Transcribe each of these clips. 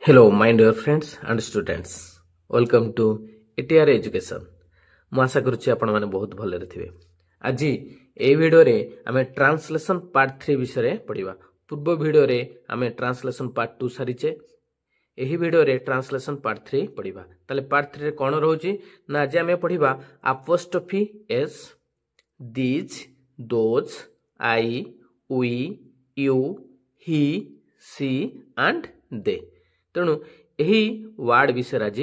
Hello, my dear friends and students. Welcome to ETR Education. ମୁଁ ଆଶା କରୁଛି ଆପଣ ମାନେ ବହୁତ ଭଲରେ ଥିବେ। ଆଜି এই ଭିଡିଓରେ ଆମେ ଟ୍ରାନ୍ସଲେସନ ପାର୍ଟ 3 ବିଷୟରେ ପଢିବା। ପୂର୍ବ ଭିଡିଓରେ ଆମେ ଟ୍ରାନ୍ସଲେସନ ପାର୍ଟ 2 ସାରିଛେ। ଏହି ଭିଡିଓରେ ଟ୍ରାନ୍ସଲେସନ ପାର୍ଟ 3 ପଢିବା। ତାହେଲେ ପାର୍ଟ 3 ରେ କ'ଣ ରହୁଛି ନା ଆଜି ଆମେ ପଢିବା apostrophe s, these, those, I, we, you, he, she and they। तेणु यही वार्ड विषय आज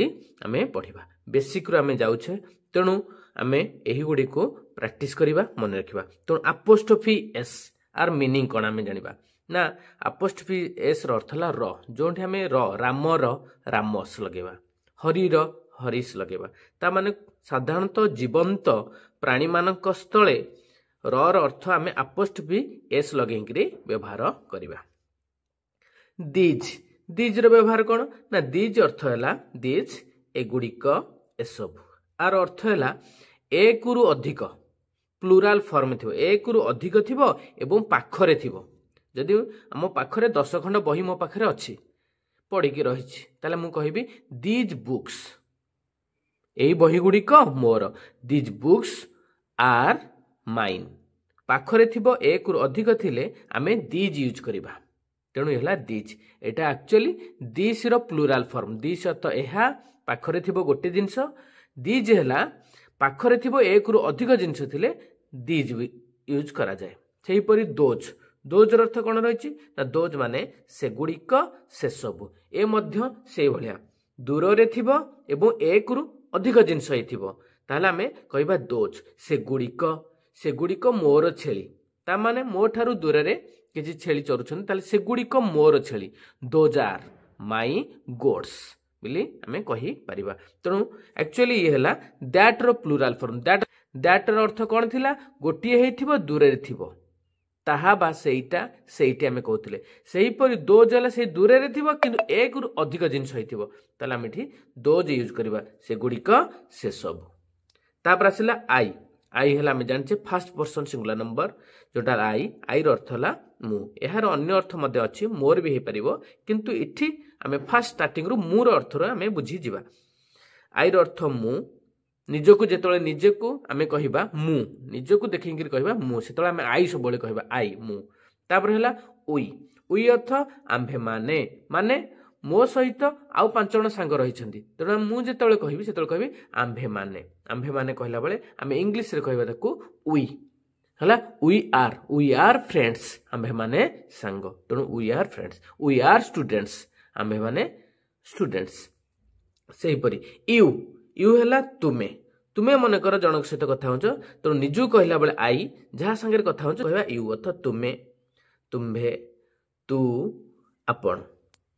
आम पढ़ा बेसिक रू आम जाऊे तेणु आम यही गुड़ी को प्रैक्टिस करवा मन रखा। तेणु अपोस्ट्रोफी एस आर मीनिंग कौन आम जाना ना अपोस्ट्रोफी एस अर्थ है र जो आम राम रामस लगेवा हरि हरीश लगेवा ता माने साधारणतः जीवंत प्राणी मान स्थले र अर्थ आम अपोस्ट्रोफी एस लगे व्यवहार करवा। दीज दीज रो व्यवहार कौन ना दीज अर्थ है दीज एगुड़िक एसबू आर अर्थ है एक रु अधिक प्लूराल फॉर्म थी एक रु अधिक थी एवं पाखरे थी जदि आम पाखरे 10 खंड बही मो पाखरे अच्छी पढ़ी रही ताले मु कहबी दीज बुक्स यही बही गुड़िक मोर दीज बुक्स आर माइन पाखरे थी एक रु अधिक थिले आमे दीज यूज करबा तेणु है दीज एटा एक्चुअली दिस रो प्लूराल फॉर्म दिस अर्थ यह पाखरे थी गोटे जिनस दीज है पाखरे थी एक रु अधिक जिनस थिले दीज यूज करा जाए। सेही परि दोज दोज अर्थ कौन रही ना दोज माने से गुड़िक से सबू ए मध्य से भलिया दूर रे थिबो एवं एक रु अधिक जिनस हेथिबो ताले आमे कहबा दोज से गुड़िक मोर छेली ता माने मो ठारू दूर रे किसी छेली चरुछन ताले से गुड़िक मोर छेली दोज आर माई गोड्स बोली आमे कहि परिबा। तेणु एक्चुअली ये हला दैट रो प्लूराल फॉर्म दैट रो अर्थ कौन थिला गोटिए हेथिबो दूर रे थिबो ताहा बा सेईटा सेईटी आमे कहउथिले सेही परि दोज हला से दूर रे थिबो किंतु एक रु अधिक जिंस होइथिबो ताले आमे एठी दोज यूज करबा से गुड़िक से सब। तापर आसिला आई आई है आम जाने फास्ट पर्सन सिंगुलर नंबर जोटा आई अर्थ है मु यार अन्य अर्थ मध्य अच्छी मोर भी हो पार किंतु इठी आम फास्ट स्टार्टिंग मुर अर्थ आम बुझी जा आई अर्थ मु निजको जिते निजे को आम कहवा मु निजको देखिक कहवा मु से आम आई सब कहवा आई मु तापर है उई अर्थ आम्भे माने माने मो सहित आउ 5 जण सांग रही तेणु मुझे कहबी से कहबी आम्भे माने कहला बेले आम इंग्लिश रे कहबा ताकू उई हला वी आर फ्रेंड्स आम्भे माने सांग तेणु we are friends we are students आम्भे माने स्टूडेंट्स। सेही परी यू हला तुमे तुमे मन कर जनक सहित कथा होच तेणु निजु कहला बेले आई जहा संगे कथा होच कहबा यू अर्थ तुमे तुम्भे तू आपण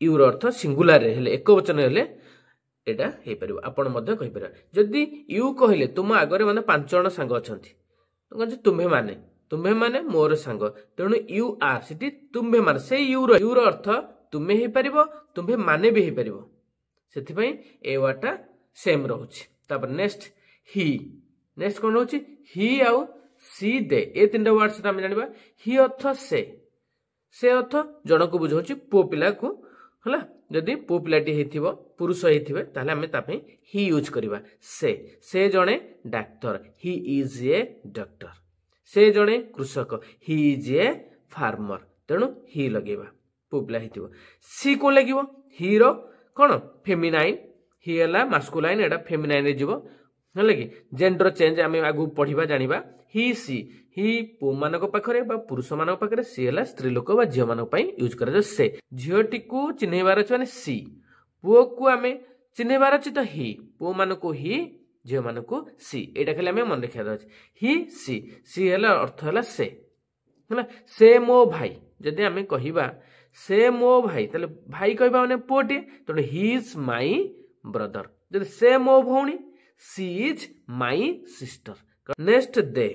यूर अर्थ सिंगुलर हेले एक वचन हेले एटा हे परिबो आपण मध्य कहि परिबा। जदि यू कहले तुम आगरे माने 5 जण सांग अछंती तो कह तुम्हे माने मोर सांग तेणु यू आर सिटी तुम्हे माने से यूर अर्थ तुम्हे हे परिबो तुम्हे माने भी हे परिबो सेथि पई ए वाटा सेम रहउची। तापर नेक्स्ट कोन रहउची ही आउ सी दे ए तीनटा वर्ड से हम जानिबा ही अर्थ से अर्थ जण को बुझौची पो पिला को हला जदि पो पिलाटी हेथिबो पुरुष हेथिबे ताले हमें तापे ही यूज करबा से जणे doctor he is a doctor से जणे कृषक ही इज ए फार्मर तेणु ही लगेबा पो पिला हेथिबो। सी को लागिबो ही रो कोन फेमिनाइन ही हला मास्कुलाइन एटा फेमिनाइन रे जीवो हला कि जेंडर चेंज आमे आगु पढिबा जानिबा ही सी ही पो मानक पाखरे बा पुरुष मानक पाखरे सी हला स्त्री लोक बा झियो मानक पई यूज करा जो से झियोटी को चिन्हैबार अछि माने सी पुओ को आमे चिन्हैबार अछि तो ही पो मानको ही झियो मानको सी एटा खाली आमे मन रखिया अछि ही सी हला अर्थ हला से हला से मो भाई जदि आमे कहिबा से मो भाई तले भाई कहबा माने पोटे तो ही इज माई ब्रदर जदि से मो भौणी सी इज माई सिस्टर। नेक्स्ट दे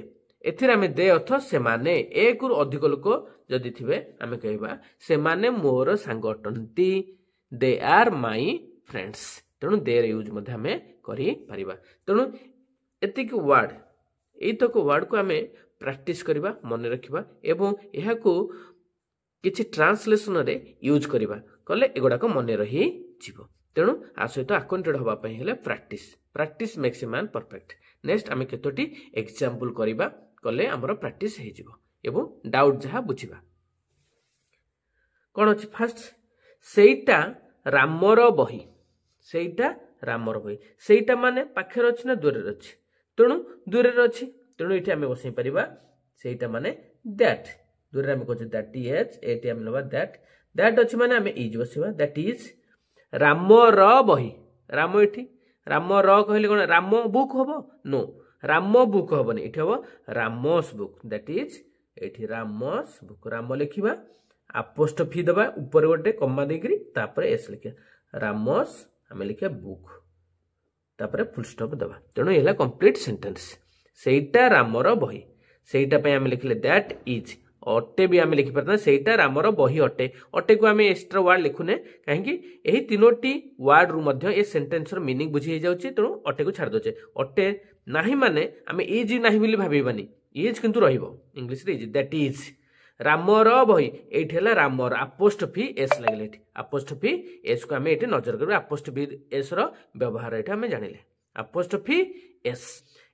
एथिर आमे दे अर्थ से माने एक रु अधिक लोक जदि थिबे आमे कहबा से माने मोर सांग अटंती दे आर माई फ्रेंड्स तेणु दे यूज मध्य आमे करि परिबा। तेणु एतिक वर्ड एतक वर्ड को आमे प्रैक्टिस करबा मन रखिबा एवं एहा को किछि ट्रांसलेशन रे यूज करबा कले एगुडाक मन रही जीवो तेणु आ सहित अक्वांटेड होबा पई हेले practice makes a man perfect. Next आमे केतोटी एग्जांपल करबा कले हमर प्रैक्टिस हे जीवो एवं डाउट जहा बुझिबा कोन अछि फर्स्ट सेइटा रामर बही सेइटा माने पाखर अछि ना दूर रे अछि तेणु दूर रे अछि तेणु इठी आमे बसै परिबा सेइटा माने दैट दूर रे आमे कहै दैट इज एटी आमे लबा दैट अछि माने आमे इज बसैबा दैट इज रामर बही राम इठी रामर कहले कोन राम बुक होबो नो राम बुक होबनी इठी होबो रामस बुक दैट इज एठी रामस बुक राम लिखिबा अपोस्ट्रोफी दबा ऊपर गोटे कम्मा देकरी तापर एस लिखिया रामस आमे लिखिया बुक तापर फुल स्टॉप दबा तेणु एला कंप्लीट सेंटेंस सेइटा रामर बही सेइटा पे आमे लिखले दैट इज अटे भी आमे लिखि परता सेइटा रामर बही अटे को आमे एक्स्ट्रा वर्ड लिखुने काहे कि एही तीनोटी वर्ड रु मध्य ए सेंटेंस रो मीनिंग बुझी हे जाउची तेणु अटे को छाड़ दोचे अटे नाही माने आमे इज नाही बोली भाबीबानी इज किंतु रहिबो इंग्लिश रे इज दैट इज रामर बही एठी हला रामर अपोस्ट्रोफी एस लागले एठी अपोस्ट्रोफी एस को आमे एठी नजर करबा अपोस्ट्रोफी एस रो व्यवहार एठी आमे जानिले अपोस्ट्रोफी एस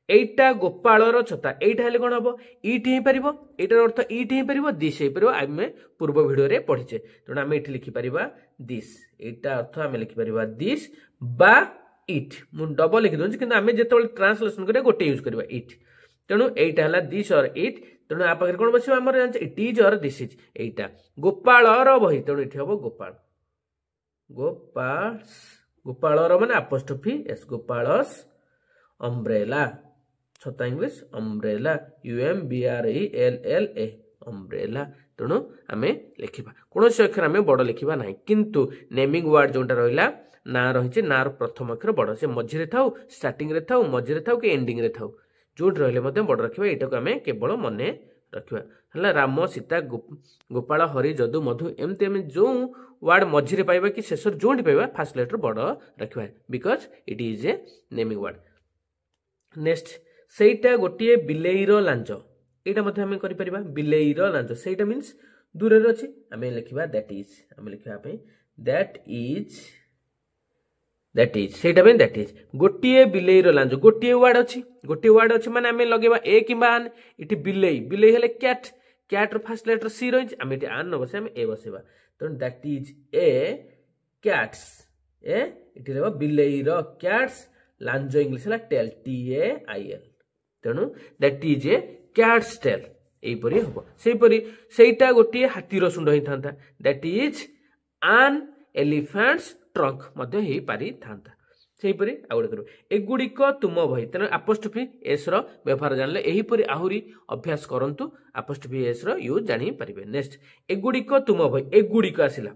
एटा गोपालर छता एटा हेले कोन हबो इटी हे परिबो एटार अर्थ इटी हे परिबो दिस हे परिबो आमे पूर्व वीडियो रे पढिचे तेणु आमे एठी लिखि परिबा दिस एटा अर्थ आमे लिखि परिबा दिस बा इट मु डबल लिखि दोंची किंतु आमे जेतोल ट्रांसलेशन करे गोटे यूज करबा इट तेणु एटा हला दिस और इट तेणु आ पाखरे कोन बसिबा हमर जान इट इज और दिस इज एटा गोपालर बही तेणु इठी हबो गोपालर माने अपोस्ट्रोफी एस गोपालस अम्ब्रेला छता इंग्लिश अम्ब्रेला UMBRELLA अम्ब्रेला तेणु आमे लिखिबा कोनोसी अक्षर आमे बड़ लिखिबा नाही किंतु नेमिंग वर्ड जोंटा रहिला ना रहिचे ना रो प्रथम अक्षर बड़ से मझी रे थाउ स्टार्टिंग रे थाउ मझी रे थाउ कि एंडिंग रे थाउ जोट रहले मते बड़ रखिबा एटा को आमे केवल मने रखिबा हला राम सीता गोपाल हरि जदु मधु एमते आमे जो वर्ड मझी रे पाइबा कि शेषर जोंटी पाइबा फर्स्ट लेटर बड़ रखिबा because it is a naming word. Next सेइटा गोटिए बिलेईर लांज एटा मध्ये हमें करि परिबा बिलेईर लांज सेइटा मींस दूर रे अछि हमें लिखिबा दैट इज हमें लिखिबा पे दैट इज सेइटा पे दैट इज गोटिए बिलेईर लांज गोटिए वर्ड अछि माने हमें लगेबा ए किबा आन इति बिलेई हेले कैट रो फर्स्ट लेटर सी रहिछ हमें इति आन न बसे हमें ए बसेबा तो दैट इज ए कैट्स ए इति लेबा बिलेईर कैट्स लांज इंग्लिश हला टेल TAIL तेणु that is a cat's tail एपरी हबो सेपरी सेइटा गोटिए हाथीर सुंड होई थांता that is an elephant's trunk मध्य हे पारी थांता सेपरी आउड करू एगुडिक तुम बही तेणु अपोस्ट्रोफी एस रो व्यवहार जानले एही परी आहुरी अभ्यास करंतु अपोस्ट्रोफी एस रो यूज जानि परिबे। नेक्स्ट एगुडिक तुम बही एगुडिक आसिला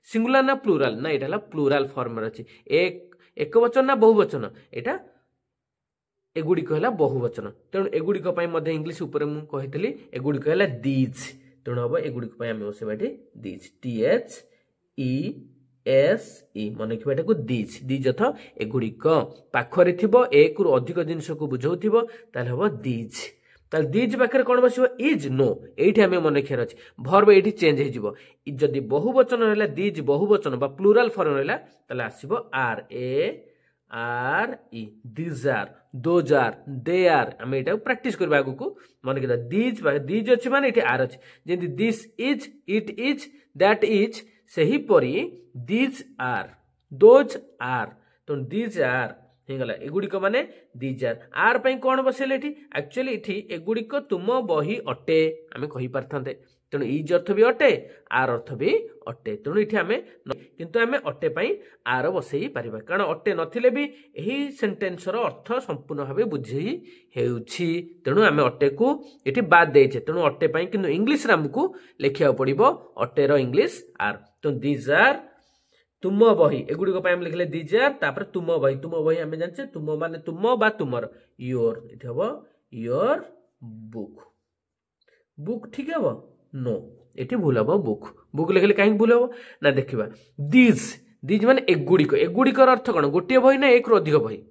सिंगुलर ना प्लूरल ना एटाला प्लूरल फॉर्म रे अछि एक वचन ना बहुवचन एटा एगुडिक हला बहुवचन तेणु एगुडिक पई मध्ये इंग्लिश ऊपर मु कहितली एगुडिक हला दीज तेणु हबो एगुडिक पई हम ओसेबाटी दीज THESE मन रखिबा को दीज अथ एगुडिक पाखरे थिबो एक रु अधिक जिंस को बुझौथिबो ताले हबो दीज ताले दीज पाखरे कोन बसिबो इज नो एठी हमें मन रखियर अछि वर्ब एठी चेंज हे जिवो जदी बहुवचन रहला दीज बहुवचन बा प्लूरल फॉर्म रहला ताले आसीबो RARE these are those are they are हमें एटा प्रैक्टिस करबा आगु को मन के दीज अछि माने एठी आर अछि जेंति this is it is that is सही परी दीज आर दोज आर तो दीज आर हेगला एगुडिक माने दीज आर पई कोन बसेले एठी एक्चुअली एठी एगुडिक तुम बही अटे हमें कहि परथांते तेणु इज अर्थ भी अटे आर अर्थ भी अटे तेणु इठी हमें किंतु हमें अटे पई आर बसेई परिबा कारण अटे नथिले भी एही सेंटेंस रो अर्थ संपूर्ण भाबे बुझी हेउछि तेणु हमें अटे को एठी बाद देइछे तेणु अटे पई किंतु इंग्लिश रे हमकु लेखिया पड़िबो अटे रो इंग्लिश आर तो दीज आर तुम बही एगुडिक पई हम लिखले दीज आर तापर तुम बही हमें जानछे तुम माने तुम बा तुमर योर इथे हबो योर बुक ठीक हबो नो एठी भूल हबो बुक लिखले काहे भूल हबो ना देखिबा दीज माने एगुडिक अर्थ कोन गोटे बही ना एक रु अधिक बही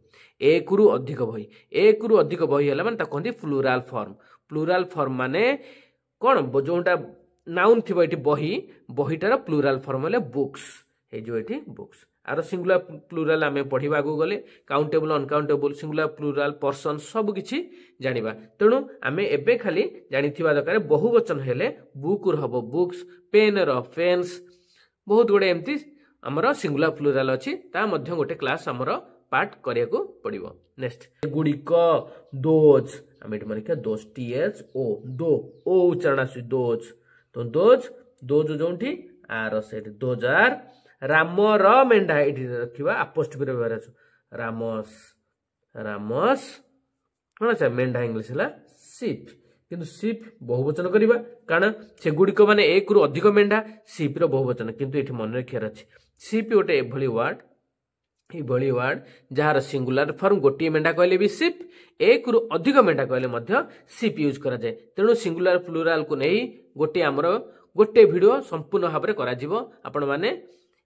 एक रु अधिक बही हला माने ता कहंदी प्लूरल फॉर्म माने कोन जोंटा नाउन थी ये बही बहीटार प्लूराल फॉर्म है बुक्स ये जो ये बुक्स आर सिंगुलर प्लूराल आम पढ़ा आगू गले countable uncountable singular plural person सब किछि जानिबा तेणु आमे एबे खाली जानिथिबा दरकार बहुवचन हेले बुक हम बुक्स पेन पेन्स बहुत गुड़े एमती आमर सिंगुलर प्लूराल अच्छी ता मध्य गोटे क्लास आमर पार्ट करिया को पड़िबो नेक्स्ट गुड़िक दोज आम ये मानिका दोज टीएच ओ दो ओ उच्चारण आसु दोज तो दोज दोज जोठी आर से दोज आर रामर मेंढा ये रखा आपोस्ट्रोफी व्यवहार आस रामस रामस कौन अच्छा मेंढा इंग्लिश है सीप किंतु सीप बहुवचन करवा कारण से गुड़िक माने एक रु अधिक मेंढा सीप रो बहुवचन किंतु ये मन रखार अच्छे सीप गोटे एभली वार्ड जार सिंगुलर फॉर्म गोटे मेंढा कहले भी सीप एक रु अधिक मेंढा कहले सीप यूज करा जाए तेणु सिंगुलर प्लूराल को नहीं गोटे आमर गोटे वीडियो संपूर्ण भाव में करा जिवो आपण माने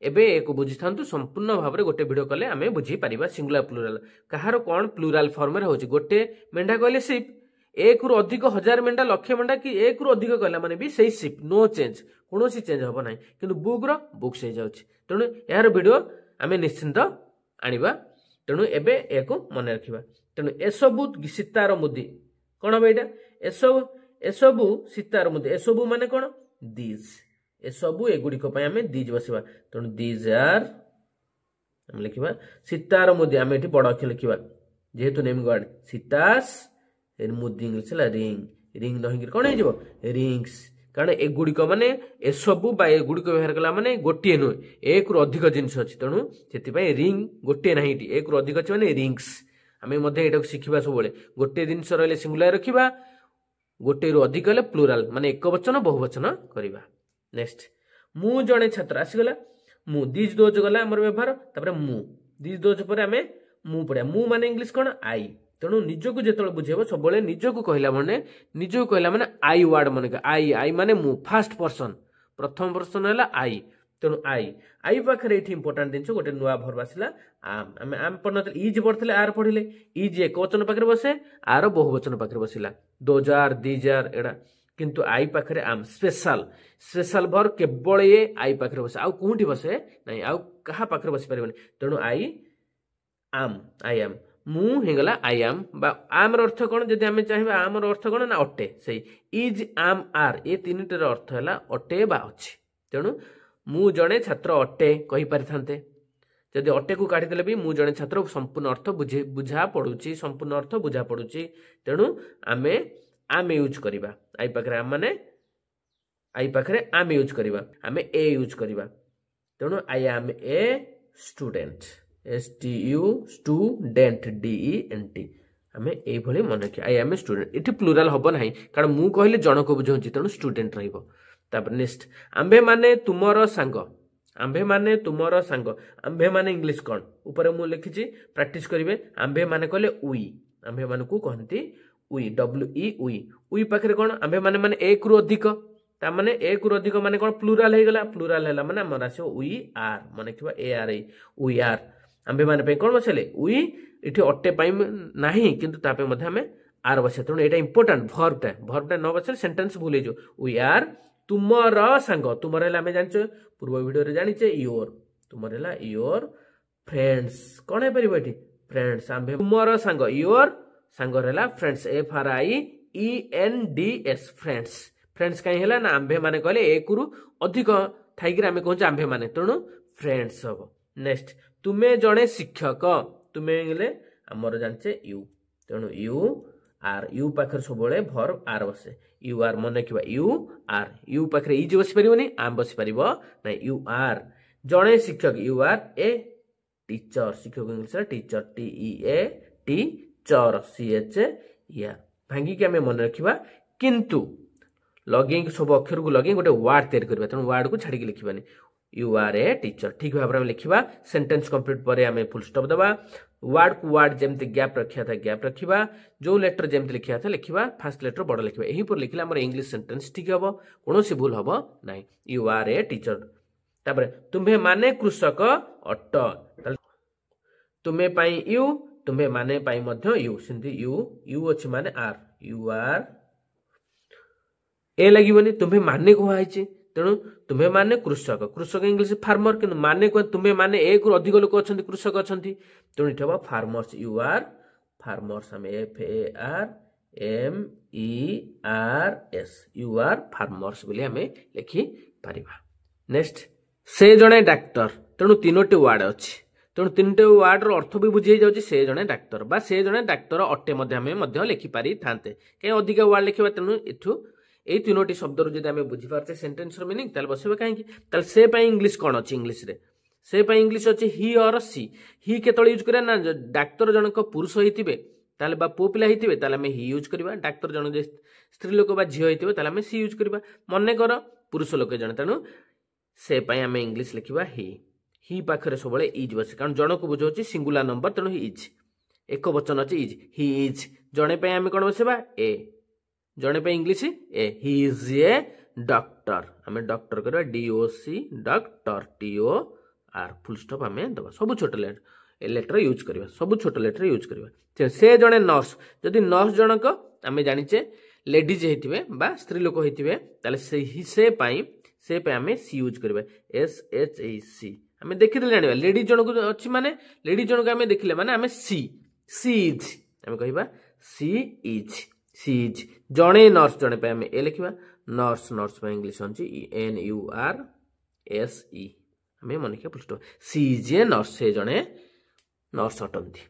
एबे एक बुझी था संपूर्ण भाव में गोटे वीडियो कले आम बुझी पारिबा सिंगुलर प्लूराल कहार कौन प्लूराल फॉर्म रे होची गोटे मेंढा कहले सीप एक रु अधिक 1000 मेंढा लक्ष मेंढा कि एक रु अधिक कहला माने भी सही सीप नो चेंज कौन चेंज हम ना किंतु बुक रो बुक्स हो जाउची तेणु यार वीडियो आम निश्चिंत आनिबा तेणु एबे एक मन रखिबा तेणु एसबु सीतार मुदी कौन हम यहाँ एसबु सीतार मुदी एसबु माने कौन दीज एसबु एगुड़िक आम दीज बसवा तेणु दीज आर आम लिखा सीतार मुदी आम ये बड़ अक्षर लिखा जेहेतु नेम गार्ड सीतास मुदी इंग्लिश है रिंग रिंग नहींक कौन हो रिंग्स कारण एगुड़िक माने एसबु बा एगुड़िक व्यवहार कला माने गोटे नुहे एक रु अधिक जिनस अच्छी तेणु से रिंग गोटे ना एक रु अधिक अच्छे माने रिंग्स आम शिखा सब गोटे जिन रही सिंगुलर रखा गोटे रु अधिक हेल्ले प्लूराल माने एक वचन बहुवचन करवा नेक्स्ट मु जड़े छात्र आसीगला मु दीज दोज गला आम व्यवहार तापर मु दीज दोज पर आम मु पढ़ा मु माने इंग्लिश कौन आई तेणु निजक जो बुझेब सब निजक कहला माने आई वार्ड मन आई आई माने मु फास्ट पर्सन प्रथम पर्सन है आई तेणु आई पाखे ये इंपोर्टाट जिन गोटे नुआ भर्व आसला आम आम पढ़ इज पढ़ते आर पढ़ले इज एक वचन पाखे बसे आर बहुवचन पाखे बसला दोजार दीजार एड़ा किंतु आई पाखे आम स्पेशल भर केवल ये आई पाखे बसे आउ कौटी बसे ना आउ क्या पाखे बसी पारे तेणु आई आम मु हिंगला आई आम बा आम अर्थ कौन जदि आम चाहिए आम अर्थ कौन ना अटे से इज आम आर ये तीन टर अर्थ है अटे बा अच्छी तेणु मु जड़े छात्र अटे कही पारि थांते जदि अटे को काढ़ीदेले भी मु जड़े छात्र संपूर्ण अर्थ बुझा पड़ुची संपूर्ण अर्थ बुझा पड़ुची तेणु आमे आम यूज करवा आई पाखे आम माने आई पाखे आम यूज करवा आम ए यूज करवा तेणु आई आम a student STU student DENT आम ये मन रखिए आई एम ए स्टूडेंट ये प्लूराल हम ना कारण मु कहले जन को बुझाऊँ तेणु स्टूडेंट रहा नेक्स्ट आंभे माने तुमर सांग आंभे माने तुमर सांग आंभे माने इंग्लिश कौन ऊपर मु लिखी प्रैक्टिस करेंगे आंभे माने कहले उई आंभे मान को कहती उई WE उई पाखे कौन आंभे माने माने एक रु अधिक ताने एक रु अधिक माने कौन प्लूराल हो गला प्लूराल है माने आम आस उई आर मन रखा ARI उई आर आंभे माने कौन बसले उई इठी अटे ना किंतु तापे आम आर बस तेणु यहाँ इंपोर्टाट भर्वटा न बसले सेंटेंस भूल हो उई आर तुमर सांग तुमर आम जान पूर्व वीडियो जाचे योर तुमर योर फ्रेंड्स कौन हो पार ये फ्रेंड्स आंभे तुमर सांग योर सांग फ्रेंड्स FRIENDS फ्रेंड्स फ्रेंड्स कहीं ना आंभे माने कहले एक रु अधिक थी आम कहूँ आंभे माने तेणु फ्रेंड्स हम नेक्स्ट तुम्हें जड़े शिक्षक तुम्हें आमर जाचे यू तेणु यू आर यू पाखे सब भर्व आर बसे यू आर मन रखा यू पाखे इज बसी पारे आम बसी पार ना यू आर जड़े शिक्षक यू आर ए टीचर शिक्षक English teacher TEA teacher CHER भांगिक आम मन रखा किंतु लगे सब अक्षर को लगे गोटे वार्ड तैयारी करवा तेणु वार्ड को छाड़ी लिखा यू आर ए टीचर ठीक भाव में लिखा सेंटेंस कंप्लीट पर आम फुल स्टॉप दबा वार्ड को वार्ड जमती गैप रखा था गैप रखा जो लेटर जमती लिखा था लिखा फास्ट लेटर बड़ लिखा यही पर लिखला आम इंग्लिश सेंटेंस ठीक हम कौन भूल हम ना यू आर ए टीचर तापर तुम्हें माने कृषक अट तुम्हें पाई यू तुम्हें माने पाई यू सिंधी यू अच्छी माने आर यू आर ए लगे तुम्हें माने कहुई तेणु तुम्हें माने कृषक कृषक इंग्लिश फार्मर कि माने तुम्हें माने एक अधिक लोक अच्छा कृषक अच्छा तेणु ये हम फार्मर्स यू आर फार्मर्स आम FARMERS यू आर फार्मर्स बोली आम लिखिपर। नेक्स्ट से जड़े डाक्तर तेणु तीनोटी वार्ड अच्छी तेणु तीन वार्डर अर्थ भी बुझे जाऊँगी से जड़े डाक्तर बा से जड़े डाक्तर अटे लिखिपारि था कहीं अधिक वार्ड लिखा तेणु एठू ये तीनोटी शब्द जब आम बुझीपारे सेन्टेन्स मीनिंग ताल बसवा कहीं से इंग्लिश कौन अच्छी इंग्लिश रे से इंग्लिश अच्छी ही और सी ही केतल यूज करा ना डाक्तर जनक पुरुष होते बा पुओ पिला होते आम ही यूज करवा डाक्तर जन स्त्री लोक झील होते आम सी यूज करवा मन कर पुरुष लोक जन तेणु से आम इंग्लिश लिखा ही पाखे सब इज बस कारण जन को बुझाऊँ सिंगुलर नंबर तेणु इज एक वचन अच्छे इज ही इज जड़े आम कौन बसवा ए जड़े पे English A he is a doctor आम डॉक्टर करवा DOC doctor TOR full stop आम दबा सब छोट लेटर यूज करवा सब छोट लेटर यूज करवा। से जड़े नर्स जदि नर्स जनक आम जाचे लेडीज होते बा स्त्री लोक होते से आम सी यूज करवा SHAC आम देखते जाना लेडीज जनक अच्छी माने लेडीज जनक आम देखले माने आम सी इज आम कह सी इज जड़े नर्स जड़े पे आम ए लिखा नर्स नर्स इंग्लिश अच्छी NURSE आम मन क्या पुष्ट सी इज ए नर्स से जड़े नर्स अटंती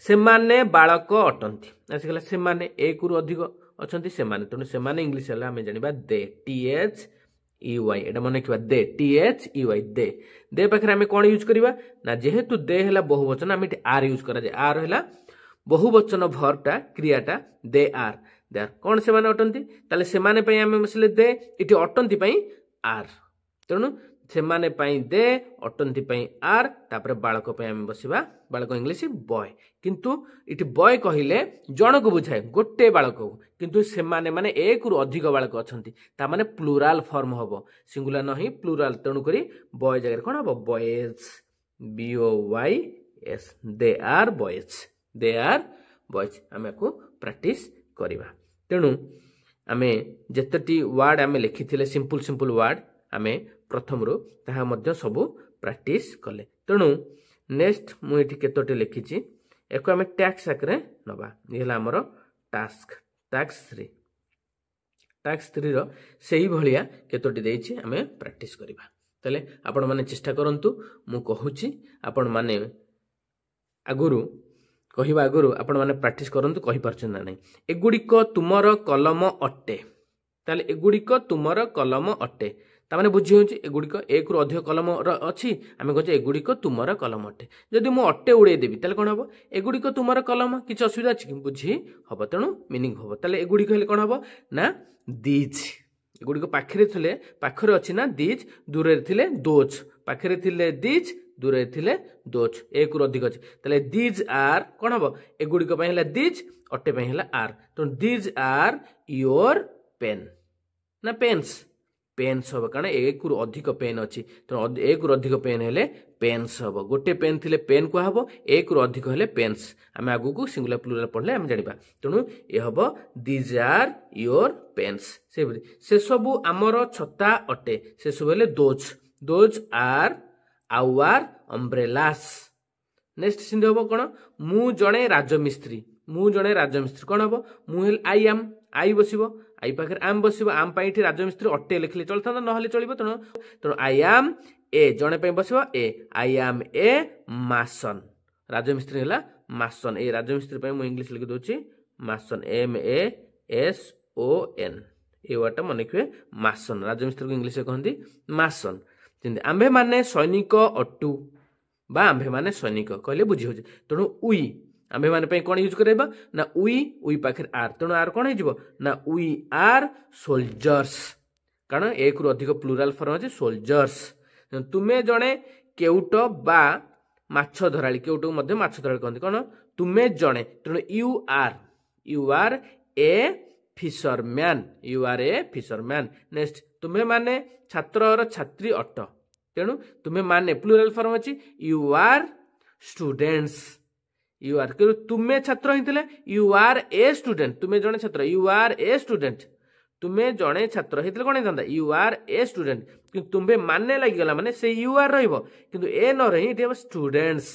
से माने बालक अटंती आसिगला से माने एक रु अधिक अच्छा से तेणु से इंग्लिश आम जाना दे THEY एटा मन रखा दे THEY दे पाखे आम कौन यूज करवा ना जेहेतु दे है बहुवचन आम आर यूज कराए आर है बहुवचन भर्बटा क्रियाटा दे आर कौन से माने अटंती ताले से माने पई आमे बसले दे इटी अटंती पई आर तेणु से माने पई दे अटंती पई आर तापर बालक पई आमे बसिबा बालक इंग्लिश बॉय किंतु इटी बॉय कहिले जन को बुझाए गोटे बालक को किंतु से माने एक रु अधिक बालक अछंती ता माने प्लुराल फॉर्म हबो सिंगुलर नहीं प्लुराल तेणु करी बॉय जगह कौन हबो boys BOYS they are boys आम को प्रैक्टिस करवा। तेणु आम जिते वार्ड आम लिखी सिंपल वार्ड आम प्रथम रू ताहा सब प्रैक्टिस कले। तेणु नेक्स्ट मुझे केतोटी लिखी एक आम टैक्स आकरे नवा ये आमर टास्क 3 रो सही भलिया केतोटी देछि आम प्रैक्टिस करवा। ताले आपण माने चेष्टा करंतु मु कहूची आपण माने आगुरु कहवा आगुरु आपण माने प्रैक्टिस करंतु कहि परछन ना नहीं एगुड़िक तुमर कलम अट्टे ताले एगुड़िक तुमर कलम अट्टे ताने बुझी होची एगुड़िक एक रु अधिक कलम अच्छी आम कहे एगुड़िक तुमर कलम अट्टे जदि मु अट्टे उड़े देबी ताले कोन हबो एगुड़िक तुमर कलम किछ असुविधा अछि बुझी हबो तेणु मीनिंग हबो ताले एगुड़िक हेले कोन हबो ना दीज एगुड़िक पाखरे थिले पाखरे अछि ना दीज दूरे थिले दोज पाखरे थिले दीज दूरे थिले दोज एक रु अधिक अछि ताले दीज आर कोन हबो एगुड़िक पय हला दीज अट्टे पय हला आर तो दीज आर योर पेन ना पेन्स हम कारण एक रु अधिक पेन अच्छी तो एक रु अधिक पेन हेले पेन्स हम गोटे पेन थिले पेन कुआ हबो एक रु अधिक हेले पेन्स आम आगु को सिंगुलर प्लुराल पढ़ले आम जानिबा तेणु ये हबो दीज आर योर पेन्स से सब आमर छता अटे से सब हेले those are our umbrellas. Next सिंध हबो कोन मु जणे राजमिस्त्री कोन हबो मु हेल आई एम आई बसिबो आई पाखे आम बसिबो आम पाई राजमिस्त्री अटे लिखले चलता ना चलो तेणु आई एम ए जड़े बसिबो ए आई एम ए मासन राजमिस्त्री है मासन ए राजमिस्त्री मु इंग्लिश लिखि दोची मासन MASON ए वर्डटा मन रखिए मासन राजमिस्त्री को इंग्लिश कहते मासन आंभे माने सैनिक अटू बा आंभे माने सैनिक कहले बुझी हो तेणु उई आंभे माने कौन यूज करबा ना उई पाखे आर तेणु आर कौन हो ना उई आर सोल्जर्स कारण एक रु अधिक प्लुराल फॉर्म अच्छे सोल्जर्स तुमे जड़े केउट बा माछ धराली केउट माछ धराली कहते कौन तुमे जड़े तेणु you are a fisherman next तुम्हें माने छात्र और छात्री अट तेणु तुम्हें माने प्लुराल फॉर्म अच्छी you are students you are तुम्हें छात्र होते यू आर ए स्टूडेंट तुम्हें जड़े छात्र यू आर ए स्टूडेंट तुम्हें जड़े छात्र होते कौन होता यू आर ए स्टूडेंट कि तुम्हें माने लगिगला माने से यू आर रु ए न रही स्टूडेंट्स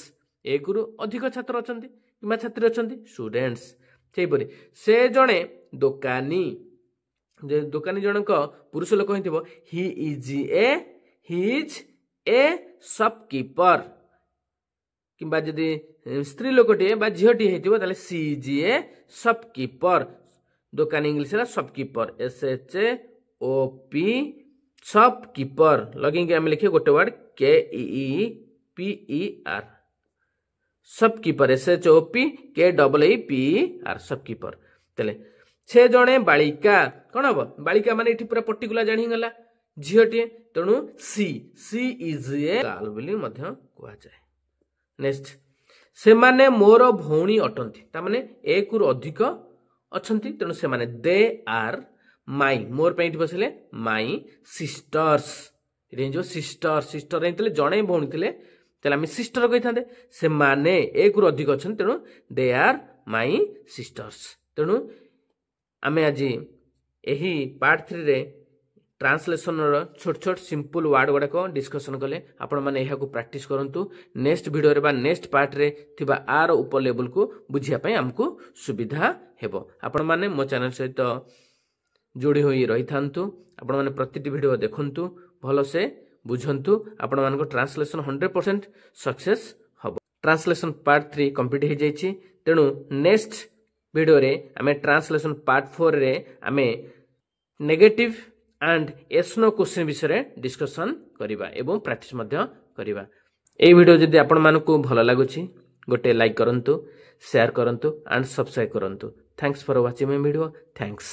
एक रु अधिक छात्र अच्छा कि छात्री अच्छा स्टूडेंट्स सेपरी से जड़े दोकानी दोकानी जनक पुरुष लोक हो ही इज ए शॉपकीपर किंबा जदि स्त्री लोकटे झीटी होता सी इज ए शॉपकीपर दोकानी इंग्लिश शॉपकीपर SHOP शॉपकीपर लगे आम लिखे गोटे word KEEPER shopkeeper SHOPKEEPER shopkeeper तेले से जड़े बालिका कौन हम बालिका माने ये पूरा पर्टिकुलर जानीगला झीटे तेणु सी इज ए गर्ल बोली कहुए। नेक्स्ट से माने मोर भौणी अटंती तामाने एक रु अधिक अच्छी तेणु से माने दे आर माई मोर पे बसले माई सिस्टर्स सिस्टर सिस्टर जड़े भौणी थे आम सिस्टर कही था से माने एक रु अधिक अच्छा तेणु दे आर माई सिस्टर्स। तेणु आम आज यही पार्ट 3 रे ट्रांसलेशन छोट छोट सिंपल वर्ड गुड़ाक डिस्कसन कले आपण मैंने यह प्रैक्टिस करंतु नेक्स्ट वीडियो रे बा नेक्स्ट पार्ट रे थिबा आर ऊपर लेवल को बुझिया पई हमको सुविधा हेबो। आपण माने मो चैनल सहित जोड़ी होई रही थांतु आपण माने प्रतिटी वीडियो देखंतु भलो से बुझंतु आपण मानको ट्रांसलेशन 100% सक्सेस हबो। ट्रांसलेशन पार्ट 3 कंप्लीट हो जाइछि तेणु नेक्स्ट वीडियो रे आमे ट्रांसलेशन पार्ट 4 रे आमे negative and yes no question विषय डिस्कशन करिबा एवं प्रैक्टिस मध्य करिबा। ए वीडियो जदि आपण मानको भलो लागुछि गोटे लाइक करंतु शेयर करंतु एंड सब्सक्राइब करंतु। Thanks for watching my video. Thanks.